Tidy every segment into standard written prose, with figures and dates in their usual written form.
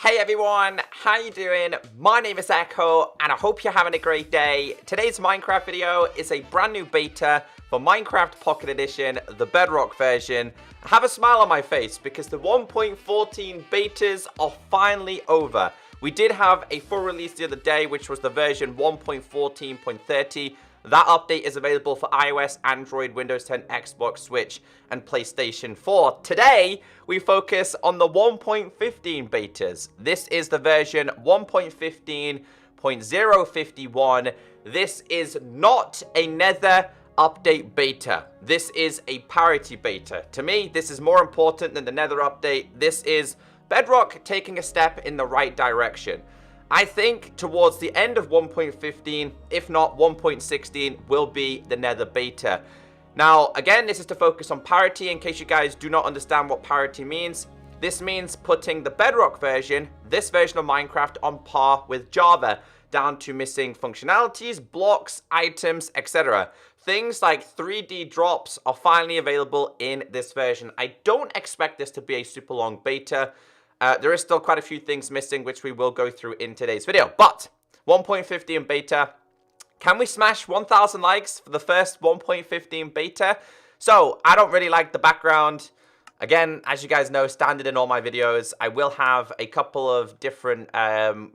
Hey everyone, how you doing? My name is Echo and I hope you're having a great day. Today's Minecraft video is a brand new beta for Minecraft Pocket Edition, the Bedrock version. I have a smile on my face because the 1.14 betas are finally over. We did have a full release the other day, which was the version 1.14.30. That update is available for iOS, Android, Windows 10, Xbox, Switch, and PlayStation 4. Today, we focus on the 1.15 betas. This is the version 1.15.0.51. This is not a Nether update beta. This is a parity beta. To me, this is more important than the Nether update. This is Bedrock taking a step in the right direction. I think towards the end of 1.15, if not 1.16, will be the Nether beta. Now, again, this is to focus on parity. In case you guys do not understand what parity means, this means putting the Bedrock version, this version of Minecraft, on par with Java, down to missing functionalities, blocks, items, etc. Things like 3D drops are finally available in this version. I don't expect this to be a super long beta. There is still quite a few things missing, which we will go through in today's video. But 1.15 beta, can we smash 1,000 likes for the first 1.15 beta? So I don't really like the background. Again, as you guys know, standard in all my videos, I will have a couple of different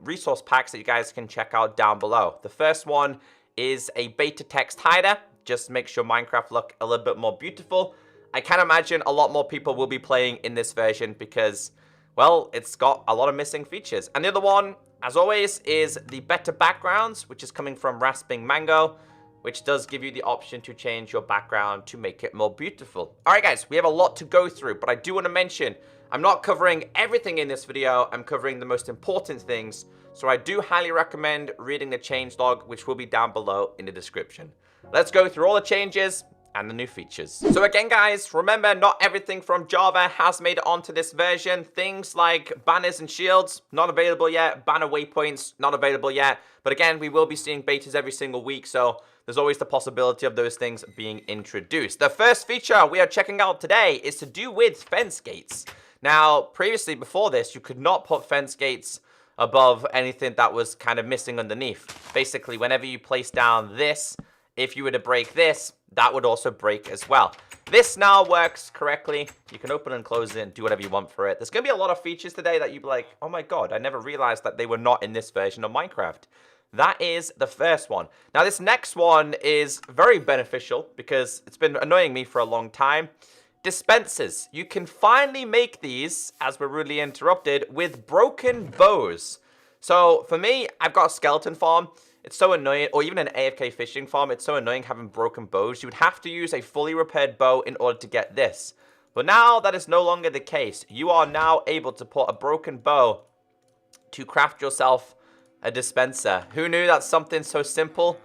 resource packs that you guys can check out down below. The first one is a beta text hider. Just makes your Minecraft look a little bit more beautiful. I can imagine a lot more people will be playing in this version because, well, it's got a lot of missing features. And the other one, as always, is the better backgrounds, which is coming from Rasping Mango, which does give you the option to change your background to make it more beautiful. All right, guys, we have a lot to go through, but I do want to mention, I'm not covering everything in this video. I'm covering the most important things. So I do highly recommend reading the changelog, which will be down below in the description. Let's go through all the changes and the new features. So again, guys, remember, not everything from Java has made it onto this version. Things like banners and shields, not available yet. Banner waypoints, not available yet. But again, we will be seeing betas every single week, so there's always the possibility of those things being introduced. The first feature we are checking out today is to do with fence gates. Now, previously, before this, you could not put fence gates above anything that was kind of missing underneath. Basically, whenever you place down this, if you were to break this, that would also break as well. This now works correctly. You can open and close it and do whatever you want for it. There's going to be a lot of features today that you'd be like, oh my god, I never realized that they were not in this version of Minecraft. That is the first one. Now, this next one is very beneficial because it's been annoying me for a long time. Dispensers. You can finally make these, as we're rudely interrupted, with broken bows. So, for me, I've got a skeleton farm. It's so annoying, or even an AFK fishing farm, it's so annoying having broken bows. You would have to use a fully repaired bow in order to get this. But now that is no longer the case. You are now able to put a broken bow to craft yourself a dispenser. Who knew that something so simple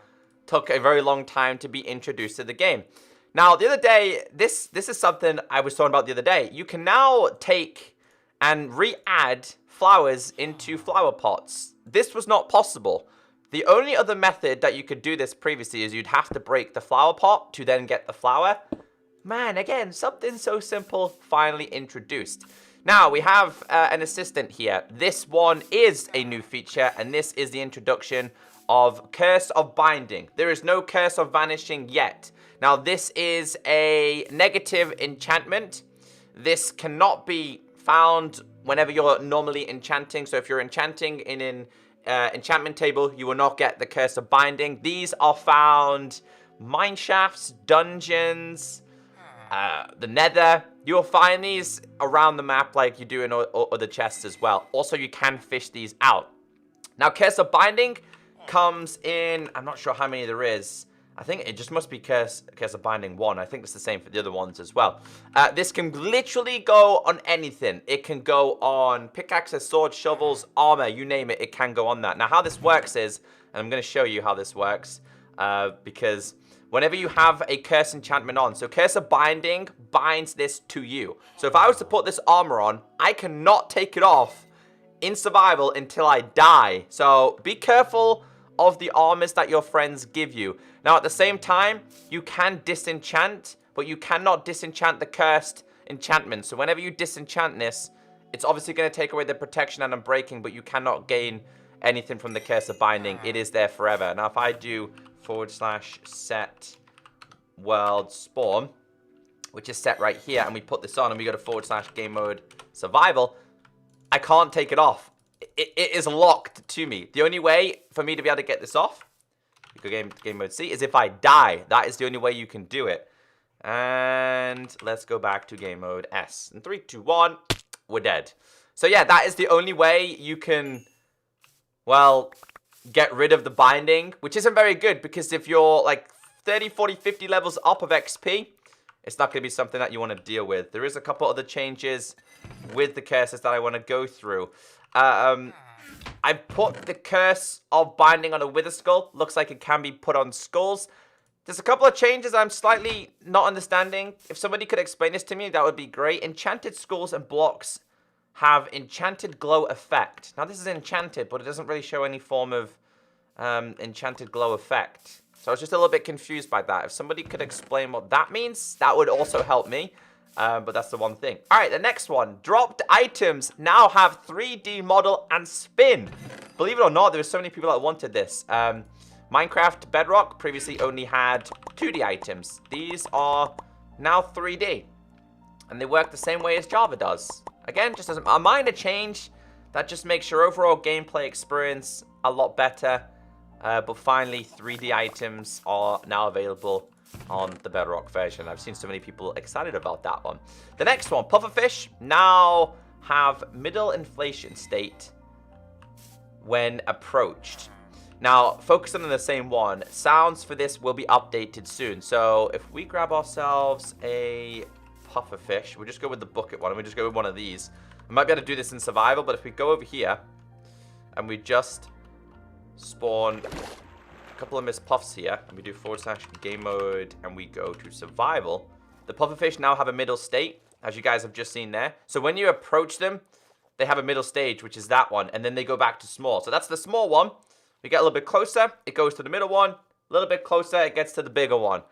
took a very long time to be introduced to the game? Now, the other day, this is something I was talking about the other day. You can now take and re-add flowers into flower pots. This was not possible. The only other method that you could do this previously is you'd have to break the flower pot to then get the flower. Man, again, something so simple finally introduced. Now, we have an assistant here. This one is a new feature, and this is the introduction of Curse of Binding. There is no Curse of Vanishing yet. Now, this is a negative enchantment. This cannot be found whenever you're normally enchanting. So if you're enchanting in an enchantment table, you will not get the Curse of Binding. These are found mine shafts, dungeons, the Nether. You will find these around the map like you do in other chests as well. Also, you can fish these out. Now, Curse of Binding comes in, I'm not sure how many there is. I think it just must be Curse of Binding 1. I think it's the same for the other ones as well. This can literally go on anything. It can go on pickaxes, swords, shovels, armor, you name it, it can go on that. Now, how this works is, and I'm going to show you how this works, because whenever you have a curse enchantment on, so Curse of Binding binds this to you. So if I was to put this armor on, I cannot take it off in survival until I die. So be careful of the armors that your friends give you. Now, at the same time, you can disenchant, but you cannot disenchant the cursed enchantment. So whenever you disenchant this, It's obviously going to take away the protection and unbreaking, but you cannot gain anything from the Curse of Binding. It is there forever. Now, if I do / set world spawn, which is set right here, and we put this on, and we go to / game mode survival, I can't take it off. It is locked to me. The only way for me to be able to get this off, go game mode C, is if I die. That is the only way you can do it. And let's go back to game mode S. In 3, 2, 1, we're dead. So yeah, that is the only way you can, well, get rid of the binding, which isn't very good, because if you're like 30, 40, 50 levels up of XP, it's not going to be something that you want to deal with. There is a couple other changes with the curses that I want to go through. I put the Curse of Binding on a Wither Skull. Looks like it can be put on skulls. There's a couple of changes I'm slightly not understanding. If somebody could explain this to me, that would be great. Enchanted skulls and blocks have enchanted glow effect. Now, this is enchanted, but it doesn't really show any form of enchanted glow effect. So I was just a little bit confused by that. If somebody could explain what that means, that would also help me. But that's the one thing. All right, the next one. Dropped items now have 3D model and spin. Believe it or not, there were so many people that wanted this. Minecraft Bedrock previously only had 2D items. These are now 3D. And they work the same way as Java does. Again, just as a minor change that just makes your overall gameplay experience a lot better. But finally, 3D items are now available on the Bedrock version. I've seen so many people excited about that one. The next one, pufferfish now have middle inflation state when approached. Now, focusing on the same one, sounds for this will be updated soon. So if we grab ourselves a pufferfish, we'll just go with the bucket one, and we just go with one of these. We might be able to do this in survival, but if we go over here and we just spawn a couple of Miss Puffs here, and we do / game mode, and we go to survival, the pufferfish now have a middle state, as you guys have just seen there. So when you approach them, they have a middle stage, which is that one, and then they go back to small. So that's the small one. We get a little bit closer, it goes to the middle one. A little bit closer, it gets to the bigger one.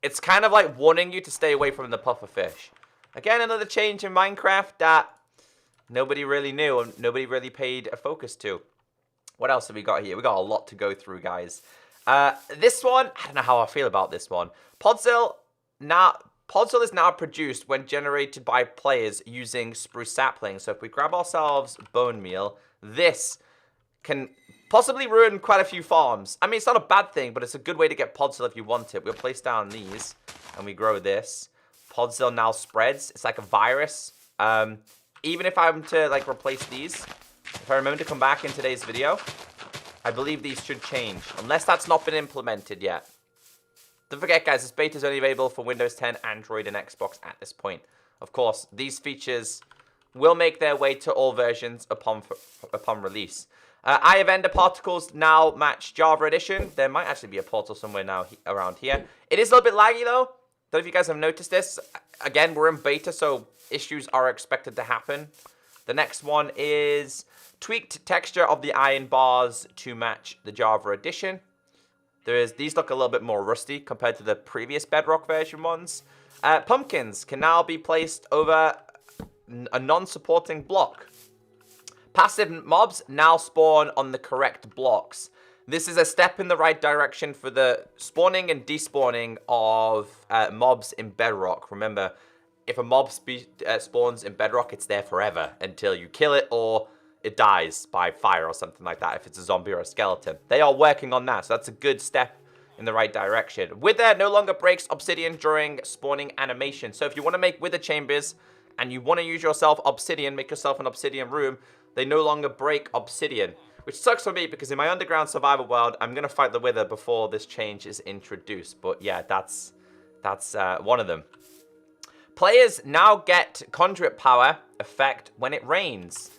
It's kind of like warning you to stay away from the pufferfish. Again, another change in Minecraft that nobody really knew and nobody really paid a focus to. What else have we got here? We got a lot to go through, guys. This one, I don't know how I feel about this one. Podzol is now produced when generated by players using spruce saplings. So if we grab ourselves bone meal, this can possibly ruin quite a few farms. I mean, it's not a bad thing, but it's a good way to get Podzol if you want it. We'll place down these, and we grow this. Podzol now spreads. It's like a virus. Even if I'm to, like, replace these, if I remember to come back in today's video, I believe these should change, unless that's not been implemented yet. Don't forget, guys, this beta is only available for Windows 10, Android, and Xbox at this point. Of course, these features will make their way to all versions upon release. Eye of Ender particles now match Java Edition. There might actually be a portal somewhere now around here. It is a little bit laggy, though. Don't know if you guys have noticed this. Again, we're in beta, so issues are expected to happen. The next one is tweaked texture of the iron bars to match the Java Edition. These look a little bit more rusty compared to the previous Bedrock version ones. Pumpkins can now be placed over a non-supporting block. Passive mobs now spawn on the correct blocks. This is a step in the right direction for the spawning and despawning of mobs in Bedrock. Remember, if a mob spawns in Bedrock, it's there forever until you kill it or it dies by fire or something like that, if it's a zombie or a skeleton. They are working on that, so that's a good step in the right direction. Wither no longer breaks obsidian during spawning animation. So if you want to make wither chambers and you want to use yourself obsidian, make yourself an obsidian room, they no longer break obsidian. Which sucks for me, because in my underground survival world, I'm going to fight the wither before this change is introduced. But yeah, that's one of them. Players now get conduit power effect when it rains,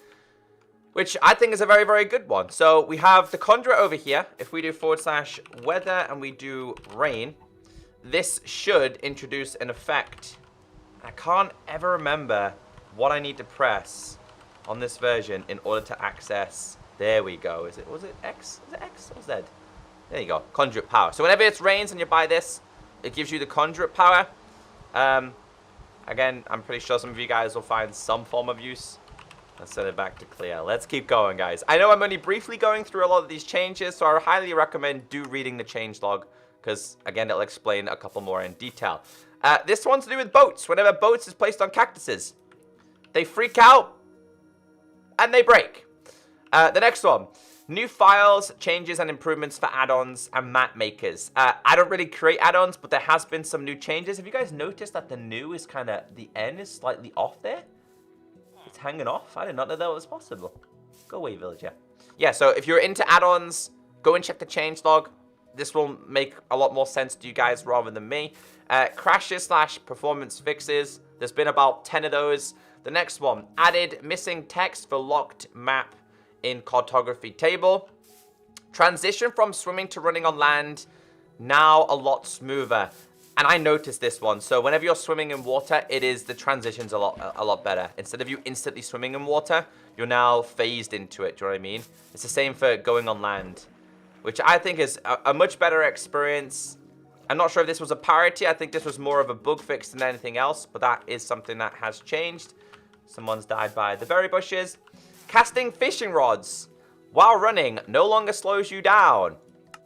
which I think is a very, very good one. So we have the conduit over here. If we do / weather and we do rain, this should introduce an effect. I can't ever remember what I need to press on this version in order to access. There we go. Was it X? Is it X or Z? There you go. Conduit power. So whenever it rains and you buy this, it gives you the conduit power. Again, I'm pretty sure some of you guys will find some form of use Let's set it back to clear. Let's keep going, guys. I know I'm only briefly going through a lot of these changes, so I highly recommend reading the changelog, because, again, it'll explain a couple more in detail. This one's to do with boats. Whenever boats is placed on cactuses, they freak out, and they break. The next one. New files, changes, and improvements for add-ons and map makers. I don't really create add-ons, but there has been some new changes. Have you guys noticed that the new is kind of, the N is slightly off there? It's hanging off. I did not know that was possible. Go away, villager. Yeah, so if you're into add-ons, go and check the changelog. This will make a lot more sense to you guys rather than me. Crashes / performance fixes. There's been about 10 of those. The next one, added missing text for locked map in cartography table. Transition from swimming to running on land, now a lot smoother. And I noticed this one. So whenever you're swimming in water, the transition's a lot better. Instead of you instantly swimming in water, you're now phased into it. Do you know what I mean? It's the same for going on land, which I think is a much better experience. I'm not sure if this was a parity. I think this was more of a bug fix than anything else, but that is something that has changed. Someone's died by the berry bushes. Casting fishing rods while running no longer slows you down.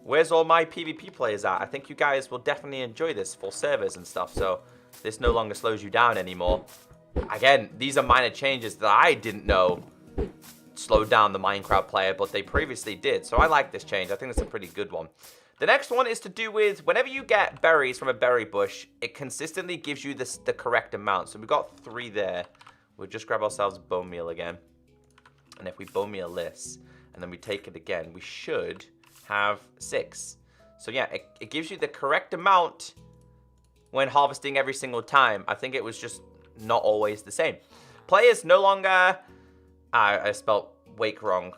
Where's all my PvP players at? I think you guys will definitely enjoy this for servers and stuff, so this no longer slows you down anymore. Again, these are minor changes that I didn't know slowed down the Minecraft player, but they previously did, so I like this change. I think it's a pretty good one. The next one is to do with whenever you get berries from a berry bush, it consistently gives you the correct amount. So we've got 3 there. We'll just grab ourselves bone meal again. And if we bone meal this, and then we take it again, we should have 6. So yeah, it gives you the correct amount when harvesting every single time. I think it was just not always the same. Players no longer... I spelled wake wrong.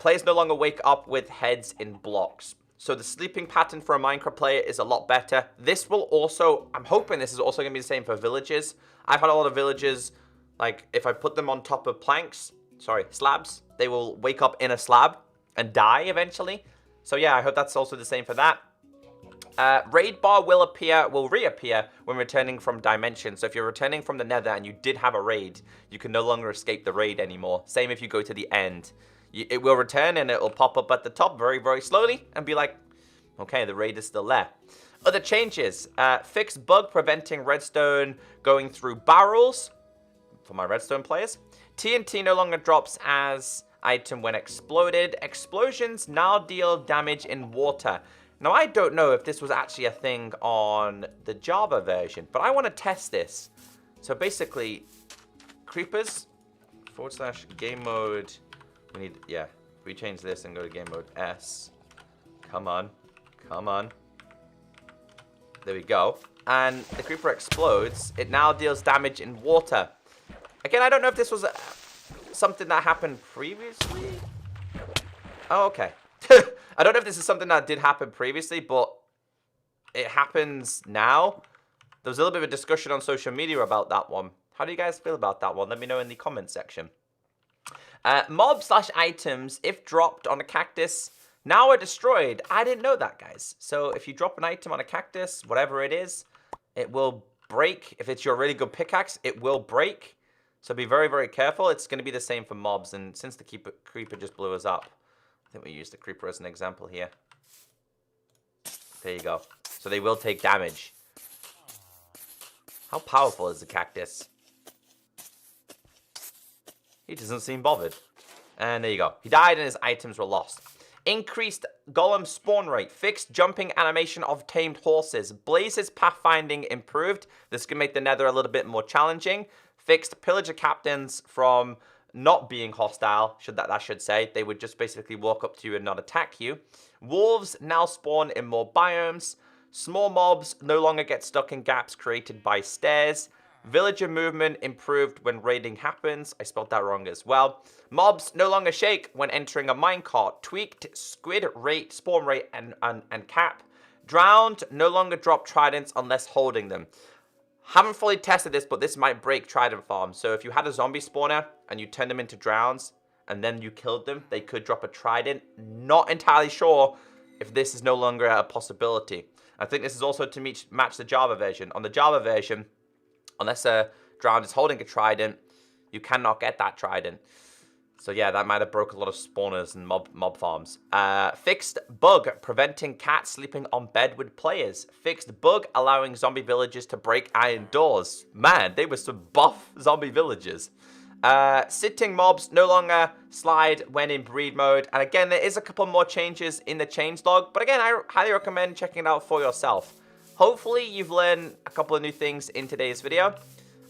Players no longer wake up with heads in blocks. So the sleeping pattern for a Minecraft player is a lot better. This will also... I'm hoping this is also going to be the same for villagers. I've had a lot of villagers, like, if I put them on top of slabs, they will wake up in a slab and die eventually. So yeah, I hope that's also the same for that. Raid bar will reappear when returning from dimension. So if you're returning from the nether and you did have a raid, you can no longer escape the raid anymore. Same if you go to the end. It will return and it will pop up at the top very, very slowly and be like, okay, the raid is still there. Other changes. Fix bug preventing redstone going through barrels for my redstone players. TNT no longer drops as item when exploded. Explosions now deal damage in water. Now, I don't know if this was actually a thing on the Java version, but I want to test this. So basically, creepers / game mode. We need, yeah, we change this and go to game mode S. Come on, come on. There we go. And the creeper explodes. It now deals damage in water. Again, I don't know if this was something that happened previously. Oh, okay. I don't know if this is something that did happen previously, but it happens now. There was a little bit of a discussion on social media about that one. How do you guys feel about that one? Let me know in the comment section. Mobs / items, if dropped on a cactus, now are destroyed. I didn't know that, guys. So if you drop an item on a cactus, whatever it is, it will break. If it's your really good pickaxe, it will break. So be very, very careful. It's going to be the same for mobs. And since the creeper just blew us up, I think we use the creeper as an example here. There you go. So they will take damage. How powerful is the cactus? He doesn't seem bothered. And there you go. He died and his items were lost. Increased golem spawn rate. Fixed jumping animation of tamed horses. Blaze's pathfinding improved. This can make the nether a little bit more challenging. Fixed pillager captains from not being hostile, I should say. They would just basically walk up to you and not attack you. Wolves now spawn in more biomes. Small mobs no longer get stuck in gaps created by stairs. Villager movement improved when raiding happens. I spelled that wrong as well. Mobs no longer shake when entering a minecart. Tweaked squid rate, spawn rate, and cap. Drowned no longer drop tridents unless holding them. Haven't fully tested this, but this might break trident farms. So if you had a zombie spawner and you turned them into drowns and then you killed them, they could drop a trident. Not entirely sure if this is no longer a possibility. I think this is also to match the Java version. On the Java version, unless a drowned is holding a trident, you cannot get that trident. So yeah, that might have broke a lot of spawners and mob farms. Fixed bug preventing cats sleeping on bed with players. Fixed bug allowing zombie villagers to break iron doors. Man, they were some buff zombie villagers. Sitting mobs no longer slide when in breed mode. And again, there is a couple more changes in the changelog. But again, I highly recommend checking it out for yourself. Hopefully, you've learned a couple of new things in today's video.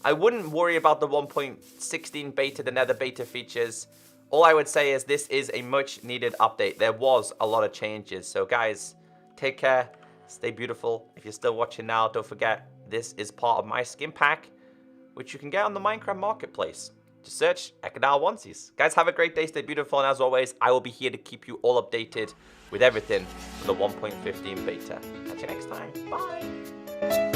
I wouldn't worry about the 1.16 beta, the nether beta features. All I would say is this is a much needed update. There was a lot of changes. So guys, take care. Stay beautiful. If you're still watching now, don't forget, this is part of my skin pack, which you can get on the Minecraft Marketplace. Just search Ekadal Onesies. Guys, have a great day. Stay beautiful. And as always, I will be here to keep you all updated with everything for the 1.15 beta. Catch you next time. Bye.